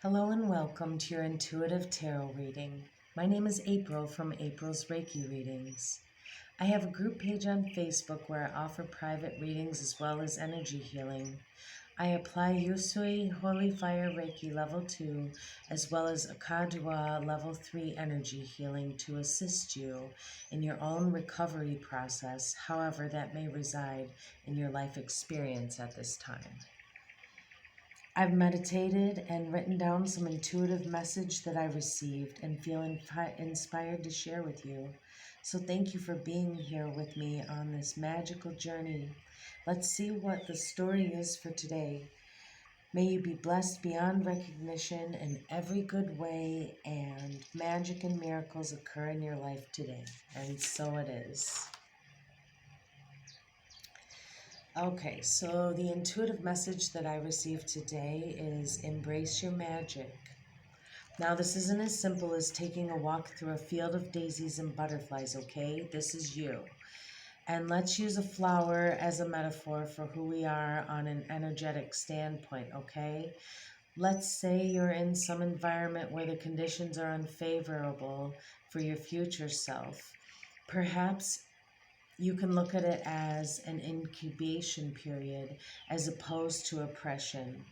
Hello and welcome to your intuitive tarot reading. My name is April from April's Reiki Readings. I have a group page on Facebook where I offer private readings as well as energy healing. I apply Yusui Holy Fire Reiki Level 2 as well as Akadua Level 3 energy healing to assist you in your own recovery process, however that may reside in your life experience at this time. I've meditated and written down some intuitive message that I received and feel inspired to share with you. So thank you for being here with me on this magical journey. Let's see what the story is for today. May you be blessed beyond recognition in every good way, and magic and miracles occur in your life today. And so it is. Okay, so the intuitive message that I received today is embrace your magic. Now, this isn't as simple as taking a walk through a field of daisies and butterflies, okay? This is you. And let's use a flower as a metaphor for who we are on an energetic standpoint, okay? Let's say you're in some environment where the conditions are unfavorable for your future self. Perhaps you can look at it as an incubation period as opposed to oppression.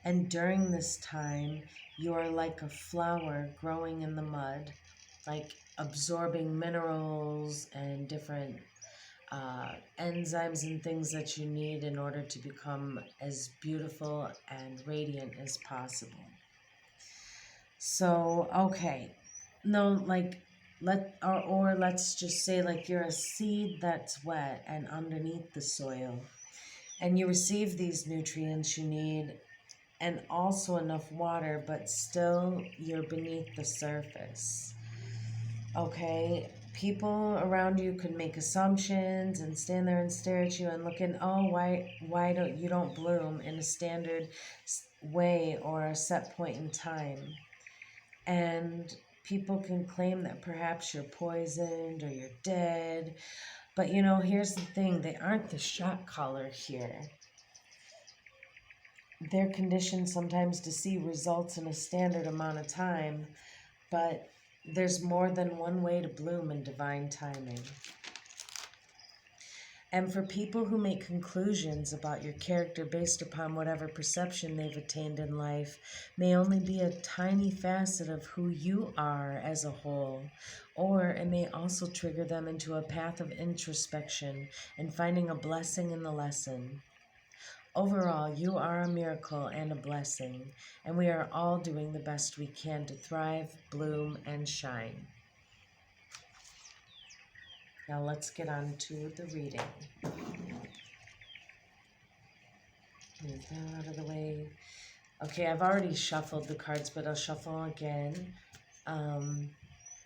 And during this time, you are like a flower growing in the mud, like absorbing minerals and different enzymes and things that you need in order to become as beautiful and radiant as possible. So, okay. No, like let's just say like you're a seed that's wet and underneath the soil, and you receive these nutrients you need and also enough water, but still you're beneath the surface. Okay, people around you could make assumptions and stand there and stare at you and look in, oh, why don't bloom in a standard way or a set point in time. And people can claim that perhaps you're poisoned or you're dead. But here's the thing, they aren't the shot caller here. They're conditioned sometimes to see results in a standard amount of time, but there's more than one way to bloom in divine timing. And for people who make conclusions about your character based upon whatever perception they've attained in life may only be a tiny facet of who you are as a whole, or it may also trigger them into a path of introspection and finding a blessing in the lesson. Overall, you are a miracle and a blessing, and we are all doing the best we can to thrive, bloom, and shine. Now let's get on to the reading. Move that out of the way. Okay, I've already shuffled the cards, but I'll shuffle again.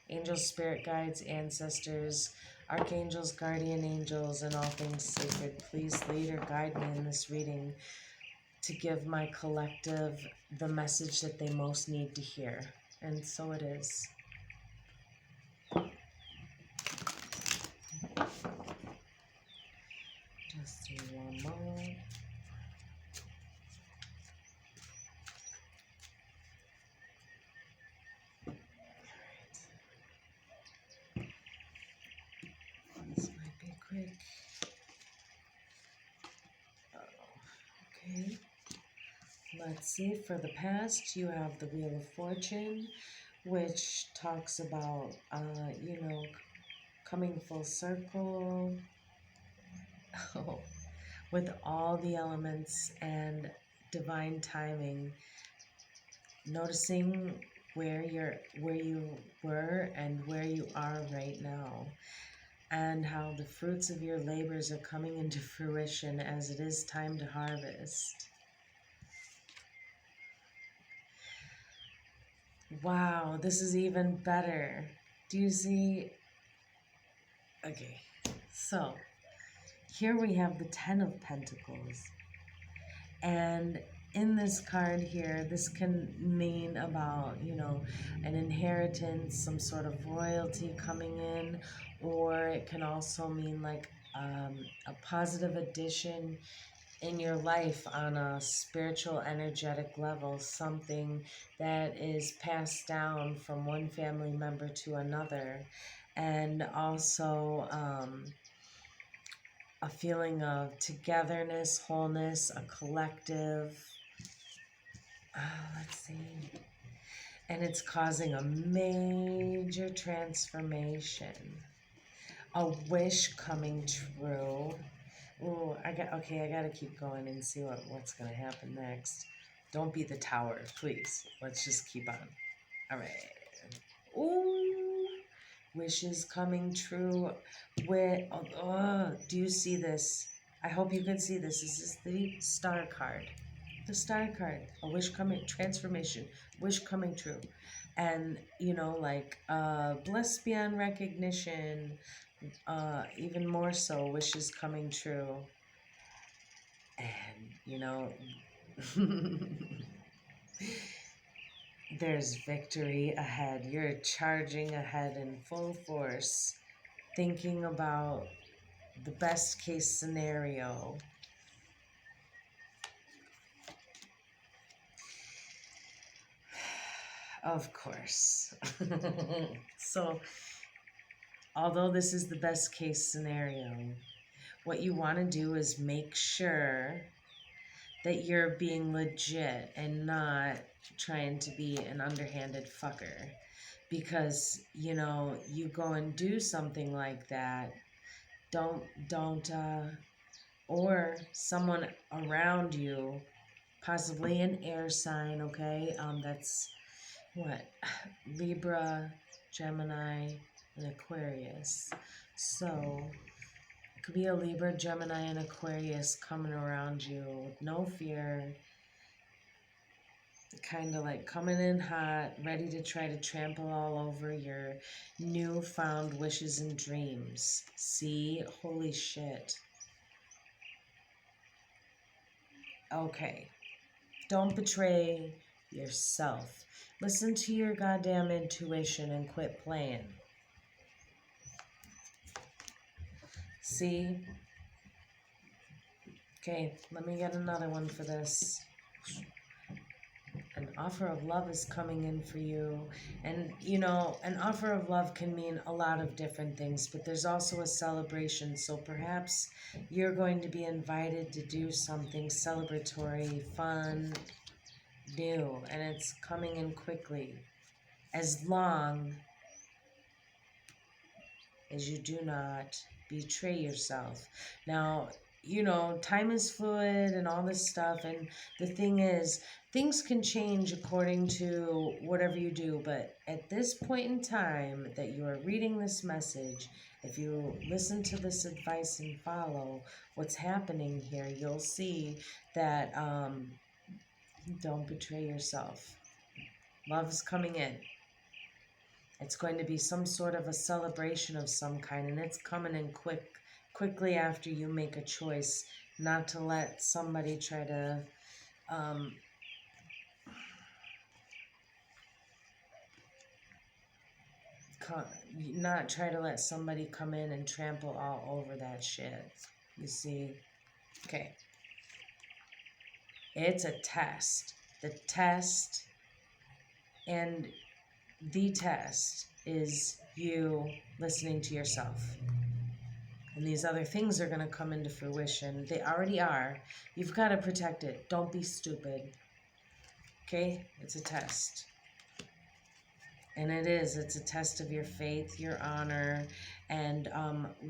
Angels, spirit guides, ancestors, archangels, guardian angels, and all things sacred, please lead or guide me in this reading to give my collective the message that they most need to hear. And so it is. Just one moment. This might be quick. Okay. Let's see. For the past, you have the Wheel of Fortune, which talks about, coming full circle with all the elements and divine timing, noticing where you were and where you are right now, and how the fruits of your labors are coming into fruition as it is time to harvest. Wow, this is even better. Do you see? Okay, so here we have the Ten of Pentacles. And in this card here, this can mean about, an inheritance, some sort of royalty coming in, or it can also mean like a positive addition in your life on a spiritual, energetic level, something that is passed down from one family member to another, and also a feeling of togetherness, wholeness, a collective. Let's see. And it's causing a major transformation. A wish coming true. Ooh, I gotta keep going and see what's gonna happen next. Don't be the tower, please. Let's just keep on. All right. Ooh, wishes coming true. Do you see this? I hope you can see this. This is the star card. The star card. A wish coming, transformation, wish coming true. And, like, blessed beyond recognition, even more so, wishes coming true. And, there's victory ahead. You're charging ahead in full force, thinking about the best case scenario. Of course. So, although this is the best case scenario, what you want to do is make sure that you're being legit and not trying to be an underhanded fucker. Because, you go and do something like that, or someone around you, possibly an air sign, okay? That's what? Libra, Gemini, and Aquarius. So it could be a Libra, Gemini, and Aquarius coming around you with no fear, kind of like coming in hot, ready to try to trample all over your newfound wishes and dreams. See? Holy shit. Okay. Don't betray yourself. Listen to your goddamn intuition and quit playing. See? Okay, let me get another one for this. An offer of love is coming in for you. And, an offer of love can mean a lot of different things, but there's also a celebration. So perhaps you're going to be invited to do something celebratory, fun, new, and it's coming in quickly. As long as you do not betray yourself. Now, time is fluid and all this stuff, and the thing is, things can change according to whatever you do, but at this point in time that you are reading this message, if you listen to this advice and follow what's happening here, you'll see that don't betray yourself. Love's coming in. It's going to be some sort of a celebration of some kind, and it's coming in quickly after you make a choice not to let somebody try to not try to let somebody come in and trample all over that shit. You see? Okay. It's a test. The test is you listening to yourself. And these other things are going to come into fruition. They already are. You've got to protect it. Don't be stupid. Okay? It's a test. And it's a test of your faith, your honor, and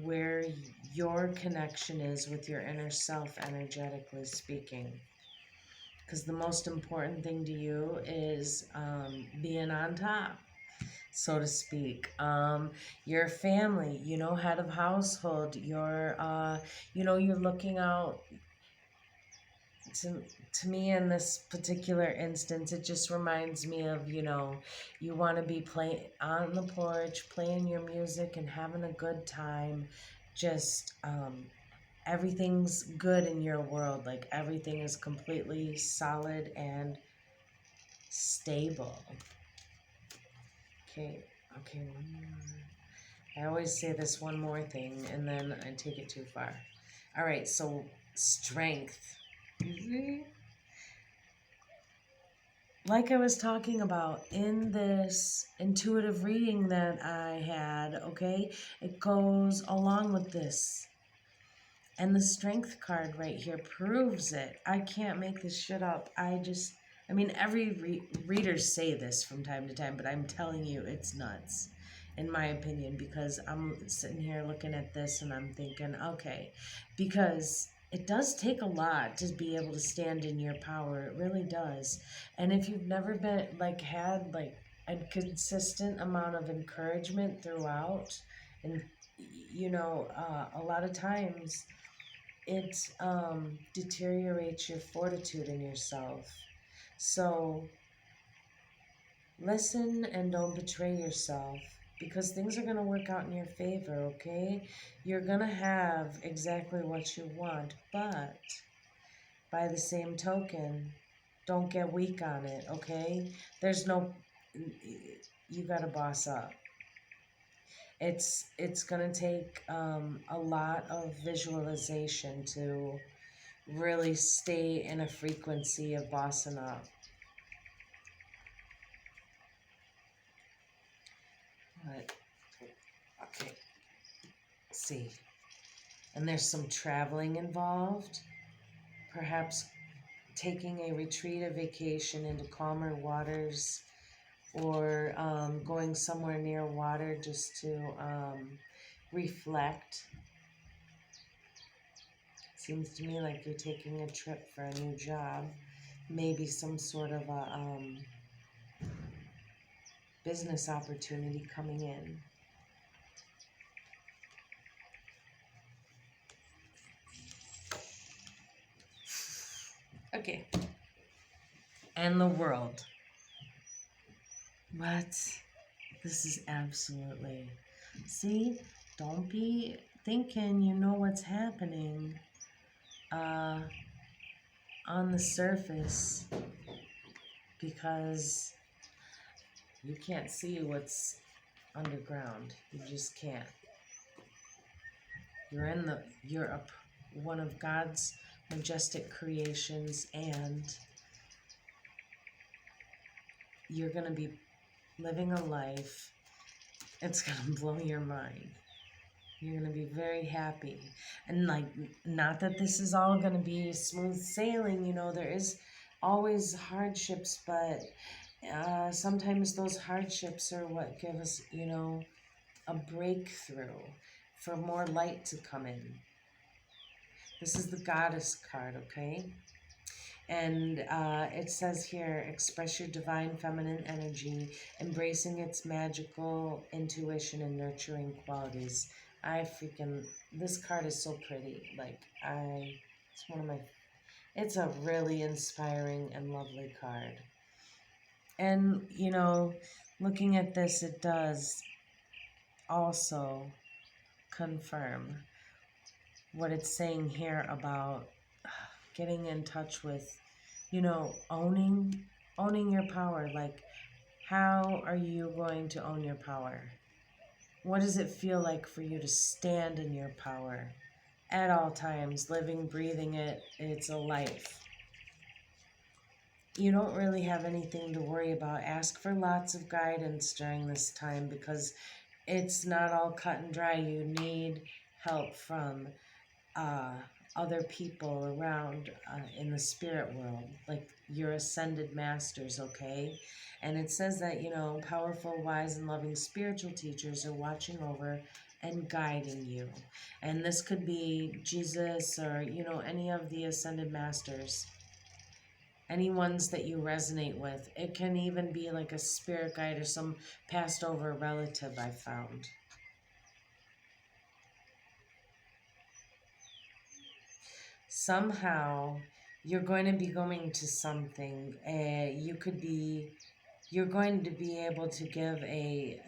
where your connection is with your inner self, energetically speaking. Because the most important thing to you is being on top, so to speak. Your family, head of household, you're looking out. To me, in this particular instance, it just reminds me of, you want to be playing on the porch, playing your music and having a good time. Just, everything's good in your world. Like, everything is completely solid and stable. Okay, one more. I always say this one more thing, and then I take it too far. All right, so strength. You see? Like I was talking about in this intuitive reading that I had, okay, it goes along with this. And the strength card right here proves it. I can't make this shit up. I mean, every readers say this from time to time, but I'm telling you, it's nuts, in my opinion, because I'm sitting here looking at this and I'm thinking, okay, because it does take a lot to be able to stand in your power. It really does. And if you've never been, like, had, like, a consistent amount of encouragement throughout, and, a lot of times it deteriorates your fortitude in yourself. So listen and don't betray yourself, because things are going to work out in your favor, okay? You're going to have exactly what you want, but by the same token, don't get weak on it, okay? You got to boss up. It's going to take a lot of visualization to really stay in a frequency of bossing up. But, okay, let's see. And there's some traveling involved. Perhaps taking a retreat, a vacation into calmer waters, or going somewhere near water just to reflect. Seems to me like you're taking a trip for a new job. Maybe some sort of a business opportunity coming in. Okay. And the world. What? This is absolutely... See? Don't be thinking you know what's happening on the surface, because you can't see what's underground. You just can't. You're one of God's majestic creations, and you're going to be living a life. It's going to blow your mind. You're going to be very happy. And, like, not that this is all going to be smooth sailing, there is always hardships, but sometimes those hardships are what give us, a breakthrough for more light to come in. This is the Goddess card, okay? And it says here, express your divine feminine energy, embracing its magical intuition and nurturing qualities. This card is so pretty. It's a really inspiring and lovely card. And, looking at this, it does also confirm what it's saying here about getting in touch with, owning your power. Like, how are you going to own your power? What does it feel like for you to stand in your power at all times, living, breathing it? It's a life. You don't really have anything to worry about. Ask for lots of guidance during this time, because it's not all cut and dry. You need help from other people around in the spirit world, like your ascended masters, okay? And it says that, powerful, wise, and loving spiritual teachers are watching over and guiding you. And this could be Jesus or, any of the ascended masters. Any ones that you resonate with. It can even be like a spirit guide or some passed over relative I found. Somehow you're going to be going to something. You're going to be able to give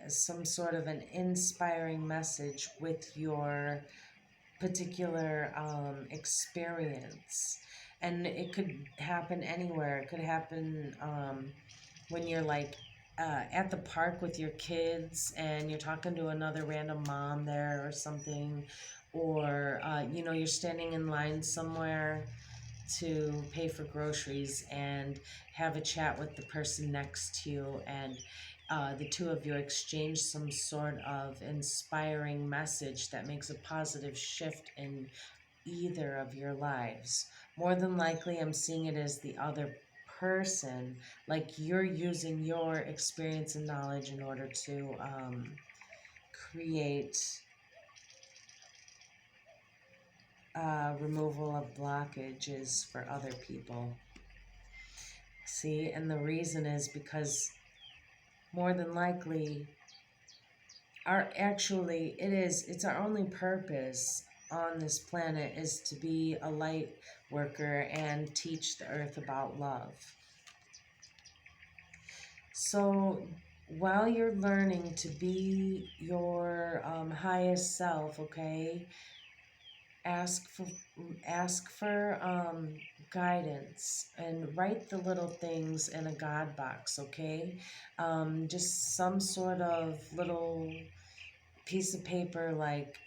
some sort of an inspiring message with your particular experience. And it could happen anywhere. It could happen when you're at the park with your kids and you're talking to another random mom there or something, or you're standing in line somewhere to pay for groceries and have a chat with the person next to you, and the two of you exchange some sort of inspiring message that makes a positive shift in either of your lives. More than likely, I'm seeing it as the other person, like you're using your experience and knowledge in order to create removal of blockages for other people. See, and the reason is because more than likely, it's our only purpose on this planet is to be a light worker and teach the earth about love. So while you're learning to be your highest self, okay, ask for guidance and write the little things in a God box, okay? Just some sort of little piece of paper, like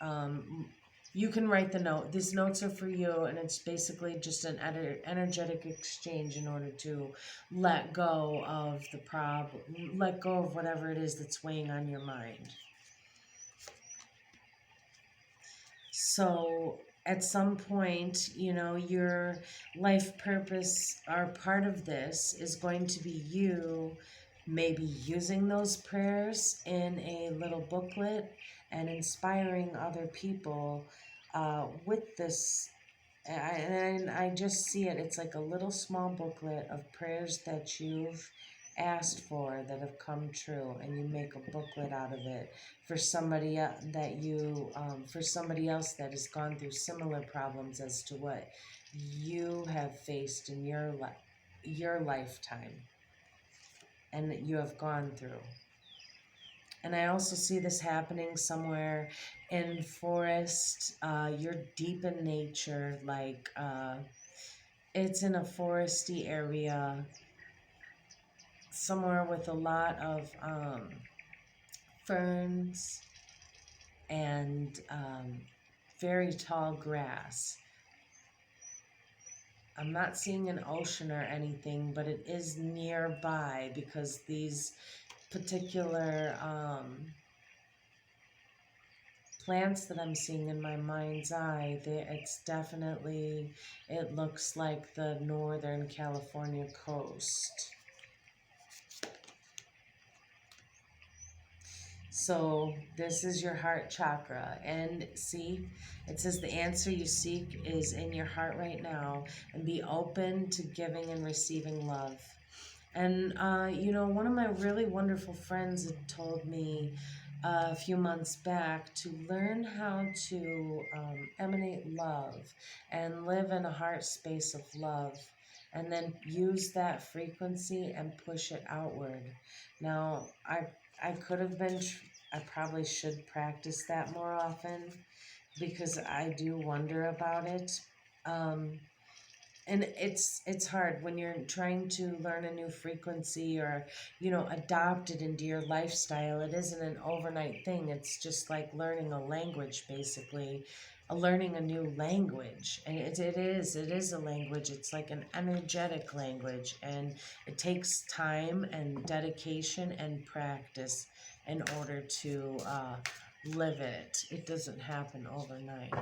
you can write the note. These notes are for you, and it's basically just an energetic exchange in order to let go of the problem, let go of whatever it is that's weighing on your mind. So at some point, your life purpose or part of this is going to be you maybe using those prayers in a little booklet and inspiring other people with this. And I just see it. It's like a little small booklet of prayers that you've asked for that have come true, and you make a booklet out of it for somebody for somebody else that has gone through similar problems as to what you have faced in your lifetime and that you have gone through. And I also see this happening somewhere in forest. You're deep in nature, like it's in a foresty area, somewhere with a lot of ferns and very tall grass. I'm not seeing an ocean or anything, but it is nearby because these particular plants that I'm seeing in my mind's eye, it looks like the Northern California coast. So this is your heart chakra, and see, it says the answer you seek is in your heart right now, and be open to giving and receiving love. And one of my really wonderful friends had told me a few months back to learn how to emanate love and live in a heart space of love, and then use that frequency and push it outward. Now, I could have been, I probably should practice that more often because I do wonder about it. And it's hard when you're trying to learn a new frequency or, adopt it into your lifestyle. It isn't an overnight thing. It's just like learning a language, basically. Learning a new language, and it is a language. It's like an energetic language, and it takes time and dedication and practice in order to live it. It doesn't happen overnight.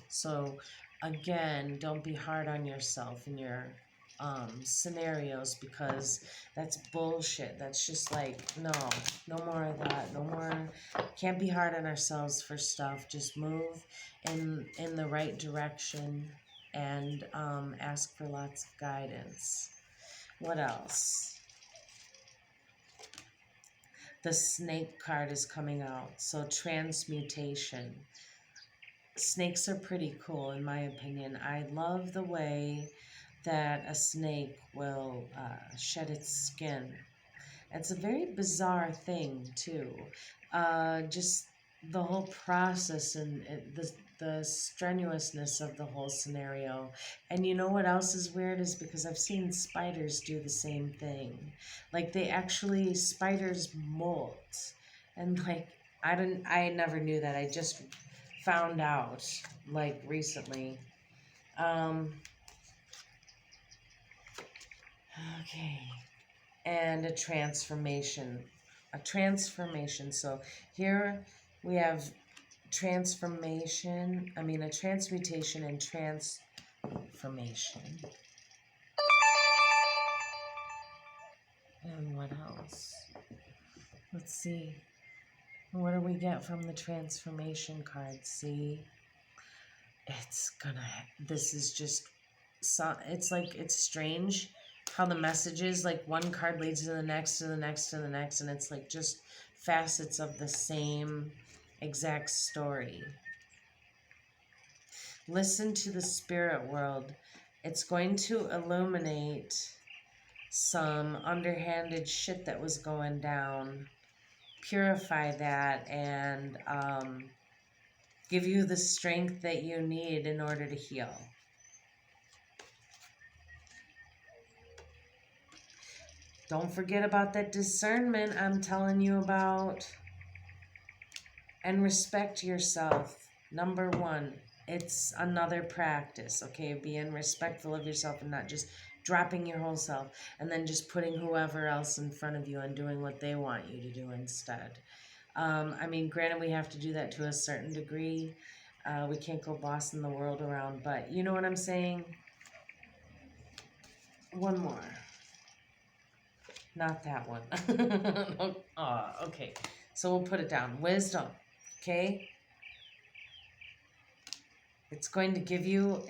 So again, don't be hard on yourself in your scenarios, because that's bullshit. That's just like, no more of that. No more. Can't be hard on ourselves for stuff. Just move in the right direction and ask for lots of guidance. What else? The snake card is coming out. So transmutation. Snakes are pretty cool, in my opinion. I love the way that a snake will shed its skin. It's a very bizarre thing, too. Just the whole process and the strenuousness of the whole scenario. And you know what else is weird is because I've seen spiders do the same thing. Like spiders molt. And like, I never knew that. I just found out like recently. Okay. And a transformation. A transformation. So here we have transformation. A transmutation and transformation. And what else? Let's see. What do we get from the transformation card? See? This is just, it's strange how the messages, like one card leads to the next, to the next, to the next, and it's like just facets of the same exact story. Listen to the spirit world. It's going to illuminate some underhanded shit that was going down, purify that, and give you the strength that you need in order to heal. Don't forget about that discernment I'm telling you about. And respect yourself. Number one, it's another practice, okay? Being respectful of yourself and not just dropping your whole self and then just putting whoever else in front of you and doing what they want you to do instead. Granted, we have to do that to a certain degree. We can't go bossing the world around, but you know what I'm saying? One more. Not that one. Okay. So we'll put it down. Wisdom. Okay? It's going to give you,